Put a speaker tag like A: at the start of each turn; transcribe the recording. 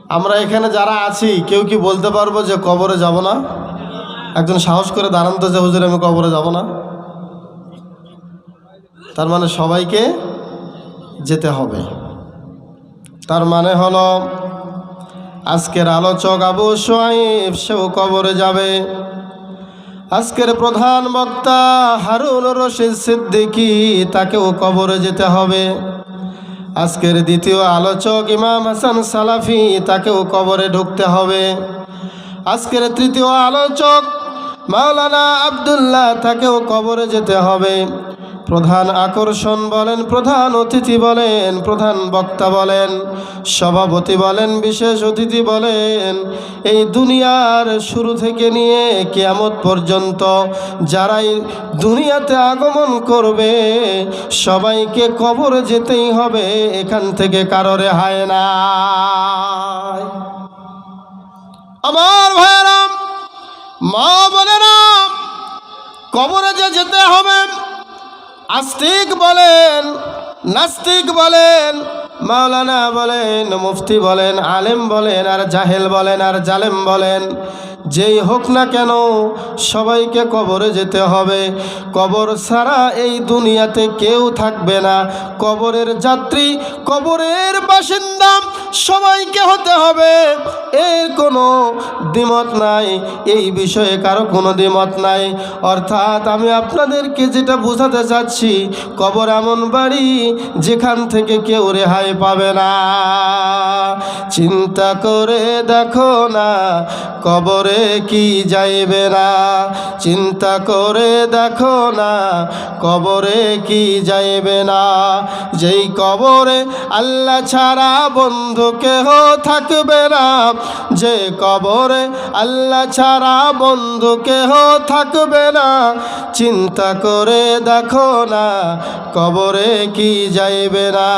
A: আমরা এখানে যারা আছি কেউ কি বলতে পারবো যে কবরে যাব না? একজন সাহস করে দাঁড়ান তো যে হুজুর আমি কবরে যাব না। তার মানে সবাইকে যেতে হবে। তার মানে হলো আজকের আলোচক আবু শুআইব সেও কবরে যাবে। আজকের প্রধান বক্তা হারুন রশিদ সিদ্দিকী তাকেও কবরে যেতে হবে। আজকের দ্বিতীয় আলোচক ইমাম হাসান সালাফি তাকেও কবরে ঢুকতে হবে। আজকের তৃতীয় আলোচক মাওলানা আব্দুল্লাহ তাকেও কবরে যেতে হবে। প্রধান আকর্ষণ বলেন, প্রধান অতিথি বলেন, প্রধান বক্তা বলেন, সভাপতি বলেন, বিশেষ অতিথি বলেন, এই দুনিয়ার শুরু থেকে নিয়ে কিয়ামত পর্যন্ত যারাই দুনিয়াতে আগমন করবে সবাইকে কবরে যেতেই হবে, এখান থেকে কারো রেহাই নাই। আমার ভাইয়েরা, মা বোনেরা, কবরে যে যেতে হবে, আস্তিক বলেন, নাস্তিক বলেন, মাওলানা বলেন, মুফতি বলেন, আলেম বলেন, আর জাহেল বলেন, আর জালেম বলেন, যেই হোক না কেন সবাইকে কবরে যেতে হবে। কবর ছাড়া এই দুনিয়াতে কেউ থাকবে না। কবরের যাত্রী, কবরের বাসিন্দা সবাইকে হতে হবে, এর কোনো দ্বিমত নাই, এই বিষয়ে কারো কোনো দ্বিমত নাই। অর্থাৎ আমি আপনাদেরকে যেটা বোঝাতে চাচ্ছি, কবর এমন বাড়ি যেখান থেকে কেউ রেহাই পাবে না। চিন্তা করে দেখো না কবরে কি যাইবে না, চিন্তা করে দেখো না কবরে কি যাইবে না। যেই কবরে আল্লাহ ছাড়া বন্ধু কেহ থাকবে না, যে কবরে আল্লাহ ছাড়া বন্ধু কেহ থাকবে না, চিন্তা করে দেখো না কবরে কি যাইবে না।